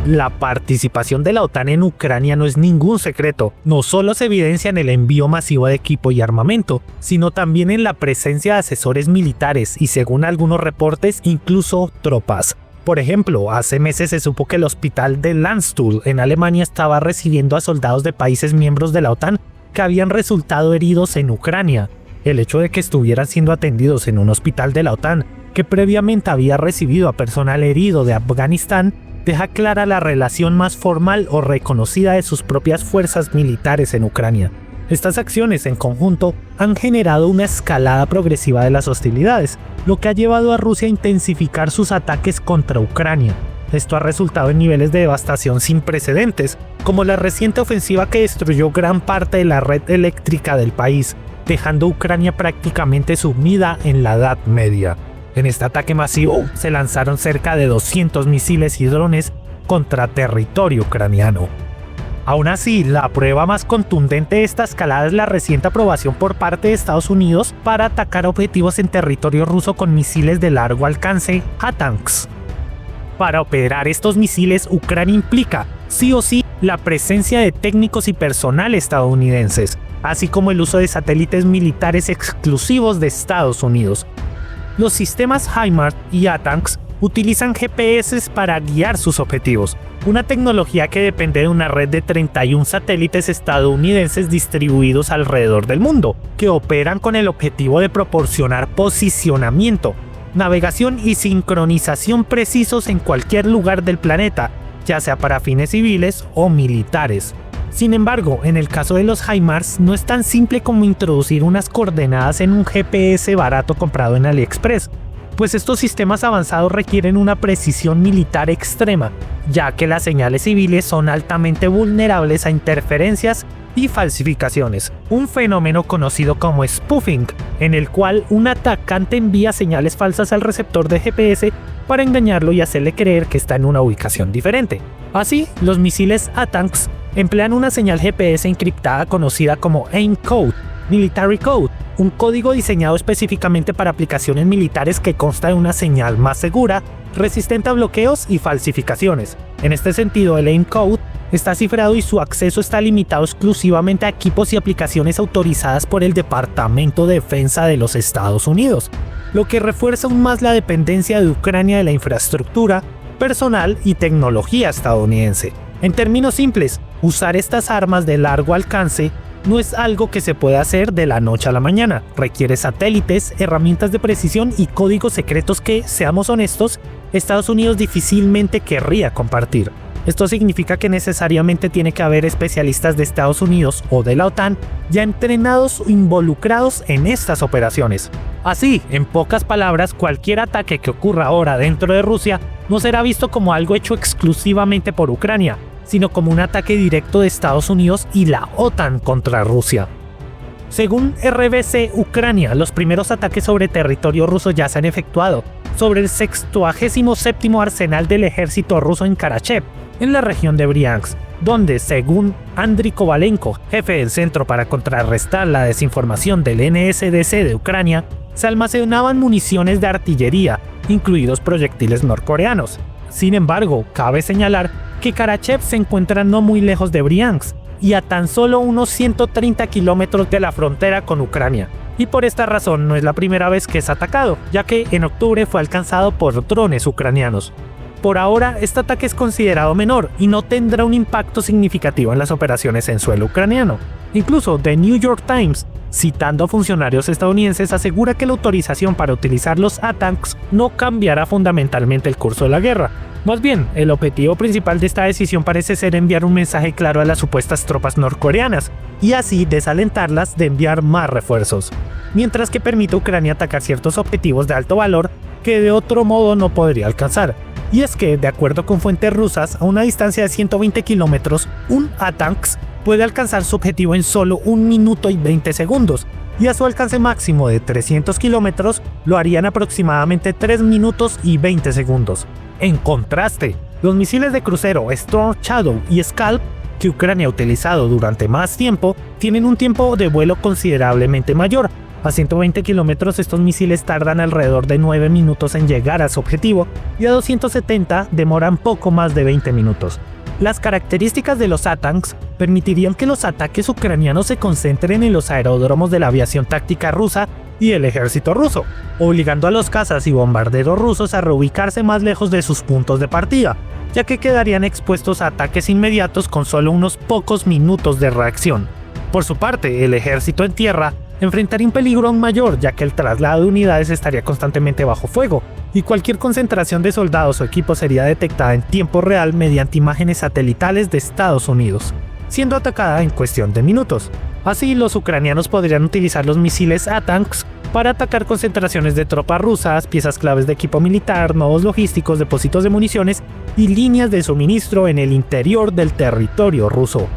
La participación de la OTAN en Ucrania no es ningún secreto. No solo se evidencia en el envío masivo de equipo y armamento, sino también en la presencia de asesores militares y, según algunos reportes, incluso tropas. Por ejemplo, hace meses se supo que el hospital de Landstuhl en Alemania estaba recibiendo a soldados de países miembros de la OTAN que habían resultado heridos en Ucrania. El hecho de que estuvieran siendo atendidos en un hospital de la OTAN, que previamente había recibido a personal herido de Afganistán, deja clara la relación más formal o reconocida de sus propias fuerzas militares en Ucrania. Estas acciones en conjunto han generado una escalada progresiva de las hostilidades, lo que ha llevado a Rusia a intensificar sus ataques contra Ucrania. Esto ha resultado en niveles de devastación sin precedentes, como la reciente ofensiva que destruyó gran parte de la red eléctrica del país, dejando a Ucrania prácticamente sumida en la Edad Media. En este ataque masivo se lanzaron cerca de 200 misiles y drones contra territorio ucraniano. Aún así, la prueba más contundente de esta escalada es la reciente aprobación por parte de Estados Unidos para atacar objetivos en territorio ruso con misiles de largo alcance ATACMS. Para operar estos misiles, Ucrania implica, sí o sí, la presencia de técnicos y personal estadounidenses, así como el uso de satélites militares exclusivos de Estados Unidos. Los sistemas HIMARS y ATACMS utilizan GPS para guiar sus objetivos, una tecnología que depende de una red de 31 satélites estadounidenses distribuidos alrededor del mundo, que operan con el objetivo de proporcionar posicionamiento, navegación y sincronización precisos en cualquier lugar del planeta, ya sea para fines civiles o militares. Sin embargo, en el caso de los HIMARS no es tan simple como introducir unas coordenadas en un GPS barato comprado en AliExpress, pues estos sistemas avanzados requieren una precisión militar extrema, ya que las señales civiles son altamente vulnerables a interferencias y falsificaciones, un fenómeno conocido como spoofing, en el cual un atacante envía señales falsas al receptor de GPS para engañarlo y hacerle creer que está en una ubicación diferente. Así, los misiles ATACMS emplean una señal GPS encriptada conocida como AIM Code, Military Code, un código diseñado específicamente para aplicaciones militares que consta de una señal más segura, resistente a bloqueos y falsificaciones. En este sentido, el AIM Code está cifrado y su acceso está limitado exclusivamente a equipos y aplicaciones autorizadas por el Departamento de Defensa de los Estados Unidos, lo que refuerza aún más la dependencia de Ucrania de la infraestructura, personal y tecnología estadounidense. En términos simples, usar estas armas de largo alcance no es algo que se puede hacer de la noche a la mañana. Requiere satélites, herramientas de precisión y códigos secretos que, seamos honestos, Estados Unidos difícilmente querría compartir. Esto significa que necesariamente tiene que haber especialistas de Estados Unidos o de la OTAN ya entrenados o involucrados en estas operaciones. Así, en pocas palabras, cualquier ataque que ocurra ahora dentro de Rusia no será visto como algo hecho exclusivamente por Ucrania, sino como un ataque directo de Estados Unidos y la OTAN contra Rusia. Según RBC Ucrania, los primeros ataques sobre territorio ruso ya se han efectuado sobre el 67º arsenal del ejército ruso en Karachev, en la región de Briansk, donde, según Andriy Kovalenko, jefe del Centro para contrarrestar la desinformación del NSDC de Ucrania, se almacenaban municiones de artillería, incluidos proyectiles norcoreanos. Sin embargo, cabe señalar que Karachev se encuentra no muy lejos de Briansk y a tan solo unos 130 kilómetros de la frontera con Ucrania. Y por esta razón no es la primera vez que es atacado, ya que en octubre fue alcanzado por drones ucranianos. Por ahora, este ataque es considerado menor y no tendrá un impacto significativo en las operaciones en suelo ucraniano. Incluso The New York Times, citando a funcionarios estadounidenses, asegura que la autorización para utilizar los ATACMS no cambiará fundamentalmente el curso de la guerra. Más bien, el objetivo principal de esta decisión parece ser enviar un mensaje claro a las supuestas tropas norcoreanas y así desalentarlas de enviar más refuerzos, mientras que permite a Ucrania atacar ciertos objetivos de alto valor que de otro modo no podría alcanzar. Y es que, de acuerdo con fuentes rusas, a una distancia de 120 kilómetros, un ATACMS puede alcanzar su objetivo en solo 1 minuto y 20 segundos, y a su alcance máximo de 300 kilómetros lo harían aproximadamente 3 minutos y 20 segundos. En contraste, los misiles de crucero Storm Shadow y Scalp, que Ucrania ha utilizado durante más tiempo, tienen un tiempo de vuelo considerablemente mayor, A 120 kilómetros estos misiles tardan alrededor de 9 minutos en llegar a su objetivo y a 270 demoran poco más de 20 minutos. Las características de los ATACMS permitirían que los ataques ucranianos se concentren en los aeródromos de la aviación táctica rusa y el ejército ruso, obligando a los cazas y bombarderos rusos a reubicarse más lejos de sus puntos de partida, ya que quedarían expuestos a ataques inmediatos con solo unos pocos minutos de reacción. Por su parte, el ejército en tierra enfrentaría un peligro aún mayor, ya que el traslado de unidades estaría constantemente bajo fuego, y cualquier concentración de soldados o equipos sería detectada en tiempo real mediante imágenes satelitales de Estados Unidos, siendo atacada en cuestión de minutos. Así, los ucranianos podrían utilizar los misiles ATACMS para atacar concentraciones de tropas rusas, piezas claves de equipo militar, nodos logísticos, depósitos de municiones y líneas de suministro en el interior del territorio ruso.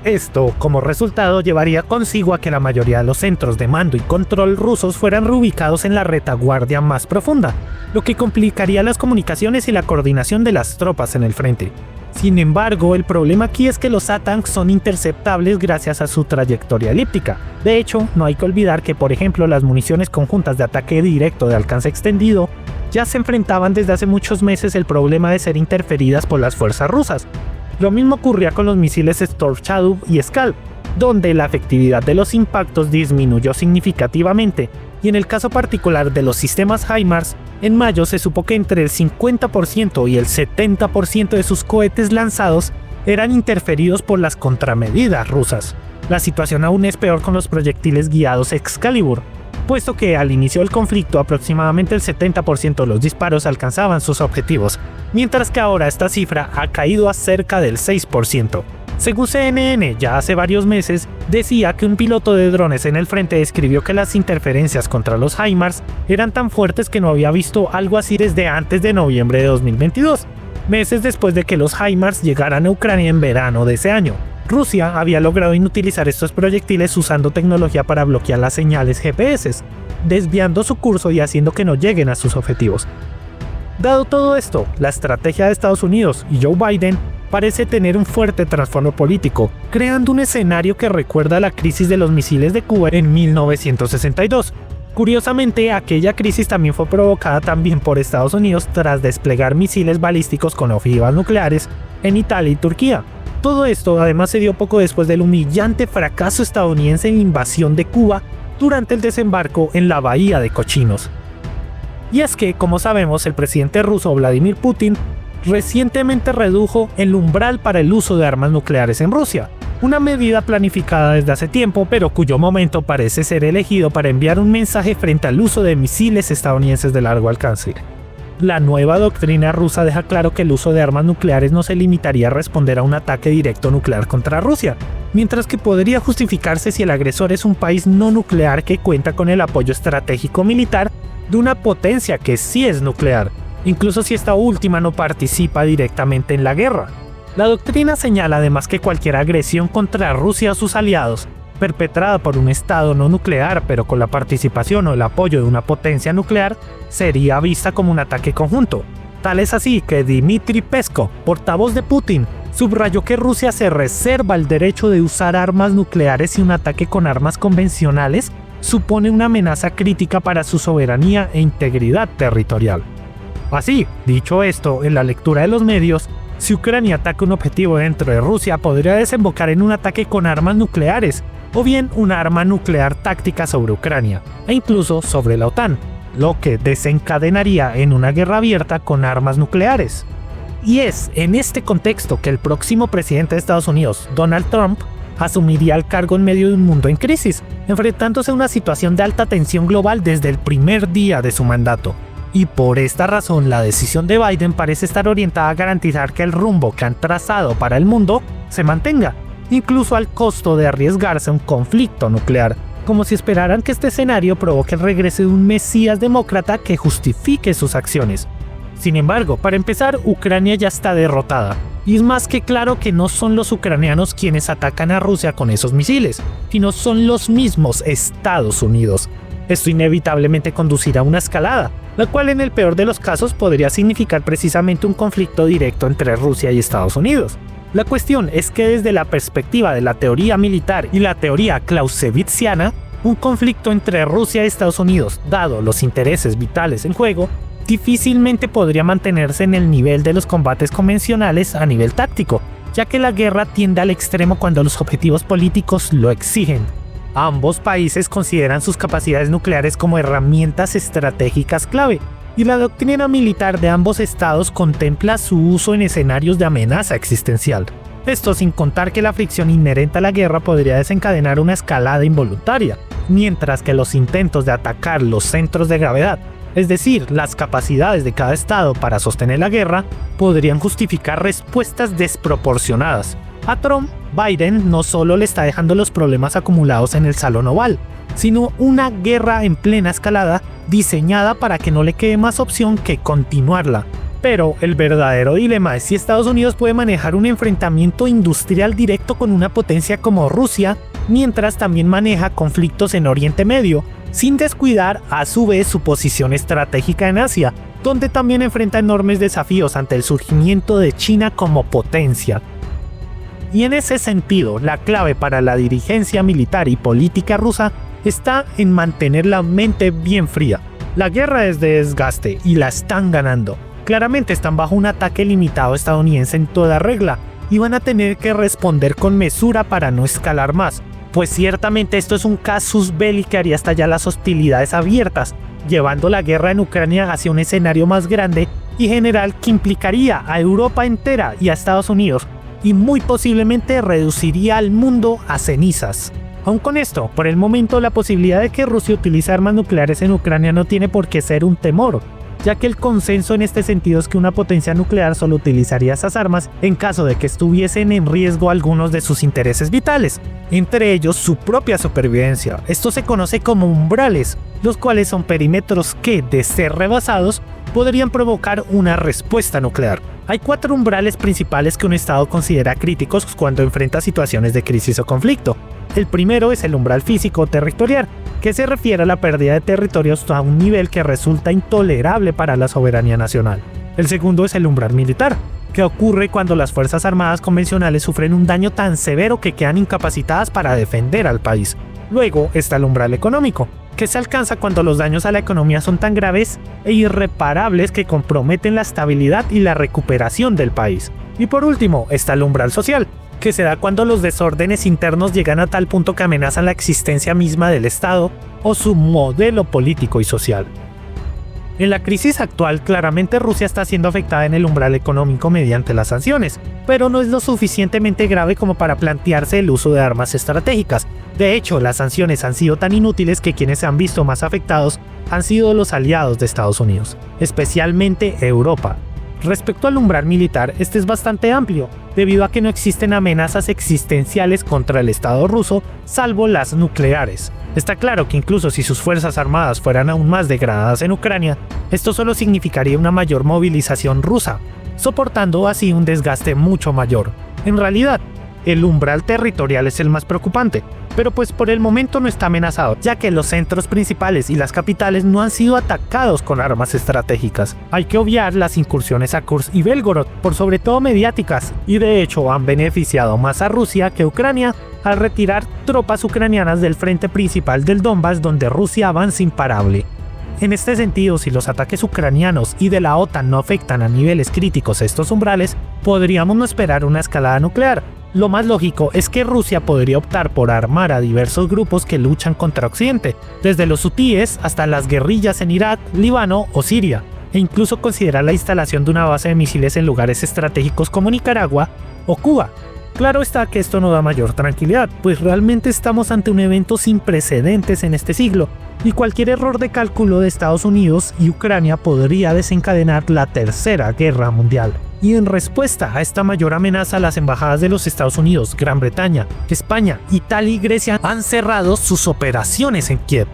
Esto, como resultado, llevaría consigo a que la mayoría de los centros de mando y control rusos fueran reubicados en la retaguardia más profunda, lo que complicaría las comunicaciones y la coordinación de las tropas en el frente. Sin embargo, el problema aquí es que los ATACMS son interceptables gracias a su trayectoria elíptica. De hecho, no hay que olvidar que, por ejemplo, las municiones conjuntas de ataque directo de alcance extendido ya se enfrentaban desde hace muchos meses el problema de ser interferidas por las fuerzas rusas. Lo mismo ocurría con los misiles Storm Shadow y Scalp, donde la efectividad de los impactos disminuyó significativamente, y en el caso particular de los sistemas HIMARS, en mayo se supo que entre el 50% y el 70% de sus cohetes lanzados eran interferidos por las contramedidas rusas. La situación aún es peor con los proyectiles guiados Excalibur, puesto que al inicio del conflicto aproximadamente el 70% de los disparos alcanzaban sus objetivos, mientras que ahora esta cifra ha caído a cerca del 6%. Según CNN, ya hace varios meses, decía que un piloto de drones en el frente describió que las interferencias contra los HIMARS eran tan fuertes que no había visto algo así desde antes de noviembre de 2022, meses después de que los HIMARS llegaran a Ucrania en verano de ese año. Rusia había logrado inutilizar estos proyectiles usando tecnología para bloquear las señales GPS, desviando su curso y haciendo que no lleguen a sus objetivos. Dado todo esto, la estrategia de Estados Unidos y Joe Biden parece tener un fuerte trasfondo político, creando un escenario que recuerda a la crisis de los misiles de Cuba en 1962. Curiosamente, aquella crisis también fue provocada también por Estados Unidos tras desplegar misiles balísticos con ojivas nucleares en Italia y Turquía. Todo esto además se dio poco después del humillante fracaso estadounidense en la invasión de Cuba durante el desembarco en la Bahía de Cochinos. Y es que, como sabemos, el presidente ruso Vladimir Putin recientemente redujo el umbral para el uso de armas nucleares en Rusia, una medida planificada desde hace tiempo, pero cuyo momento parece ser elegido para enviar un mensaje frente al uso de misiles estadounidenses de largo alcance. La nueva doctrina rusa deja claro que el uso de armas nucleares no se limitaría a responder a un ataque directo nuclear contra Rusia, mientras que podría justificarse si el agresor es un país no nuclear que cuenta con el apoyo estratégico militar de una potencia que sí es nuclear, incluso si esta última no participa directamente en la guerra. La doctrina señala además que cualquier agresión contra Rusia o sus aliados, perpetrada por un estado no nuclear pero con la participación o el apoyo de una potencia nuclear, sería vista como un ataque conjunto. Tal es así que Dmitry Peskov, portavoz de Putin, subrayó que Rusia se reserva el derecho de usar armas nucleares si un ataque con armas convencionales supone una amenaza crítica para su soberanía e integridad territorial. Así, dicho esto, en la lectura de los medios, si Ucrania ataca un objetivo dentro de Rusia podría desembocar en un ataque con armas nucleares, o bien una arma nuclear táctica sobre Ucrania, e incluso sobre la OTAN, lo que desencadenaría en una guerra abierta con armas nucleares. Y es en este contexto que el próximo presidente de Estados Unidos, Donald Trump, asumiría el cargo en medio de un mundo en crisis, enfrentándose a una situación de alta tensión global desde el primer día de su mandato. Y por esta razón, la decisión de Biden parece estar orientada a garantizar que el rumbo que han trazado para el mundo se mantenga, incluso al costo de arriesgarse a un conflicto nuclear, como si esperaran que este escenario provoque el regreso de un mesías demócrata que justifique sus acciones. Sin embargo, para empezar, Ucrania ya está derrotada, y es más que claro que no son los ucranianos quienes atacan a Rusia con esos misiles, sino son los mismos Estados Unidos. Esto inevitablemente conducirá a una escalada, la cual en el peor de los casos podría significar precisamente un conflicto directo entre Rusia y Estados Unidos. La cuestión es que desde la perspectiva de la teoría militar y la teoría clausewitziana, Un conflicto entre Rusia y Estados Unidos, dado los intereses vitales en juego, difícilmente podría mantenerse en el nivel de los combates convencionales a nivel táctico, ya que la guerra tiende al extremo cuando los objetivos políticos lo exigen. Ambos países consideran sus capacidades nucleares como herramientas estratégicas clave, y la doctrina militar de ambos estados contempla su uso en escenarios de amenaza existencial. Esto sin contar que la fricción inherente a la guerra podría desencadenar una escalada involuntaria, mientras que los intentos de atacar los centros de gravedad, es decir, las capacidades de cada estado para sostener la guerra, podrían justificar respuestas desproporcionadas. A Trump, Biden no solo le está dejando los problemas acumulados en el Salón Oval, sino una guerra en plena escalada diseñada para que no le quede más opción que continuarla. Pero el verdadero dilema es si Estados Unidos puede manejar un enfrentamiento industrial directo con una potencia como Rusia, mientras también maneja conflictos en Oriente Medio, sin descuidar a su vez su posición estratégica en Asia, donde también enfrenta enormes desafíos ante el surgimiento de China como potencia. Y en ese sentido, la clave para la dirigencia militar y política rusa está en mantener la mente bien fría. La guerra es de desgaste y la están ganando. Claramente están bajo un ataque limitado estadounidense en toda regla y van a tener que responder con mesura para no escalar más, pues ciertamente esto es un casus belli que haría estallar las hostilidades abiertas, llevando la guerra en Ucrania hacia un escenario más grande y general que implicaría a Europa entera y a Estados Unidos, y muy posiblemente reduciría al mundo a cenizas. Aun con esto, por el momento la posibilidad de que Rusia utilice armas nucleares en Ucrania no tiene por qué ser un temor, ya que el consenso en este sentido es que una potencia nuclear solo utilizaría esas armas en caso de que estuviesen en riesgo algunos de sus intereses vitales, entre ellos su propia supervivencia. Esto se conoce como umbrales, los cuales son perímetros que, de ser rebasados, podrían provocar una respuesta nuclear. Hay 4 umbrales principales que un estado considera críticos cuando enfrenta situaciones de crisis o conflicto. El primero es el umbral físico o territorial, que se refiere a la pérdida de territorios a un nivel que resulta intolerable para la soberanía nacional. El segundo es el umbral militar, que ocurre cuando las fuerzas armadas convencionales sufren un daño tan severo que quedan incapacitadas para defender al país. Luego está el umbral económico, que se alcanza cuando los daños a la economía son tan graves e irreparables que comprometen la estabilidad y la recuperación del país. Y por último está el umbral social, que se da cuando los desórdenes internos llegan a tal punto que amenazan la existencia misma del Estado o su modelo político y social. En la crisis actual, claramente Rusia está siendo afectada en el umbral económico mediante las sanciones, pero no es lo suficientemente grave como para plantearse el uso de armas estratégicas. De hecho, las sanciones han sido tan inútiles que quienes se han visto más afectados han sido los aliados de Estados Unidos, especialmente Europa. Respecto al umbral militar, este es bastante amplio, debido a que no existen amenazas existenciales contra el Estado ruso, salvo las nucleares. Está claro que incluso si sus fuerzas armadas fueran aún más degradadas en Ucrania, esto solo significaría una mayor movilización rusa, soportando así un desgaste mucho mayor. En realidad, el umbral territorial es el más preocupante, pero pues por el momento no está amenazado, ya que los centros principales y las capitales no han sido atacados con armas estratégicas. Hay que obviar las incursiones a Kursk y Belgorod, por sobre todo mediáticas, y de hecho han beneficiado más a Rusia que a Ucrania al retirar tropas ucranianas del frente principal del Donbass, donde Rusia avanza imparable. En este sentido, si los ataques ucranianos y de la OTAN no afectan a niveles críticos estos umbrales, podríamos no esperar una escalada nuclear. Lo más lógico es que Rusia podría optar por armar a diversos grupos que luchan contra Occidente, desde los hutíes hasta las guerrillas en Irak, Líbano o Siria, e incluso considerar la instalación de una base de misiles en lugares estratégicos como Nicaragua o Cuba. Claro está que esto no da mayor tranquilidad, pues realmente estamos ante un evento sin precedentes en este siglo, y cualquier error de cálculo de Estados Unidos y Ucrania podría desencadenar la Tercera Guerra Mundial. Y en respuesta a esta mayor amenaza, las embajadas de los Estados Unidos, Gran Bretaña, España, Italia y Grecia han cerrado sus operaciones en Kiev.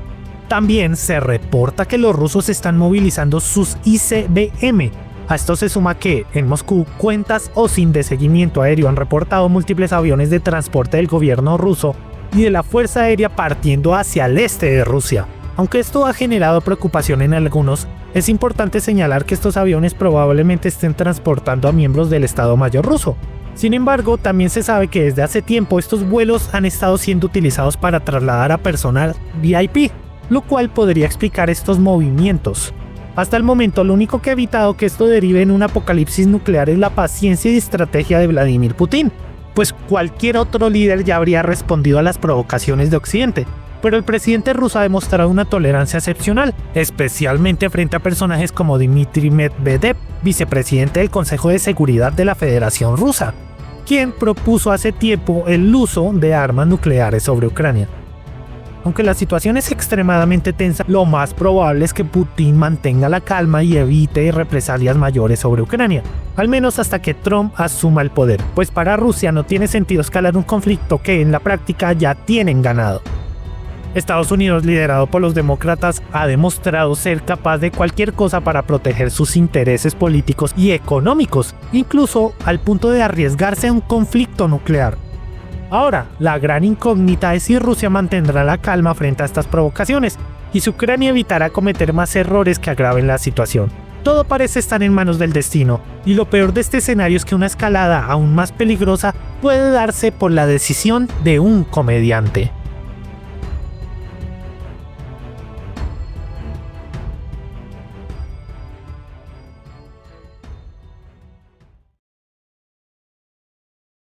También se reporta que los rusos están movilizando sus ICBM. A esto se suma que, en Moscú, cuentas OSINT de seguimiento aéreo han reportado múltiples aviones de transporte del gobierno ruso y de la Fuerza Aérea partiendo hacia el este de Rusia. Aunque esto ha generado preocupación en algunos, es importante señalar que estos aviones probablemente estén transportando a miembros del Estado Mayor ruso. Sin embargo, también se sabe que desde hace tiempo estos vuelos han estado siendo utilizados para trasladar a personal VIP, lo cual podría explicar estos movimientos. Hasta el momento, lo único que ha evitado que esto derive en un apocalipsis nuclear es la paciencia y estrategia de Vladimir Putin, pues cualquier otro líder ya habría respondido a las provocaciones de Occidente. Pero el presidente ruso ha demostrado una tolerancia excepcional, especialmente frente a personajes como Dmitry Medvedev, vicepresidente del Consejo de Seguridad de la Federación Rusa, quien propuso hace tiempo el uso de armas nucleares sobre Ucrania. Aunque la situación es extremadamente tensa, lo más probable es que Putin mantenga la calma y evite represalias mayores sobre Ucrania, al menos hasta que Trump asuma el poder, pues para Rusia no tiene sentido escalar un conflicto que en la práctica ya tienen ganado. Estados Unidos, liderado por los demócratas, ha demostrado ser capaz de cualquier cosa para proteger sus intereses políticos y económicos, incluso al punto de arriesgarse a un conflicto nuclear. Ahora, la gran incógnita es si Rusia mantendrá la calma frente a estas provocaciones y si Ucrania evitará cometer más errores que agraven la situación. Todo parece estar en manos del destino, y lo peor de este escenario es que una escalada aún más peligrosa puede darse por la decisión de un comediante.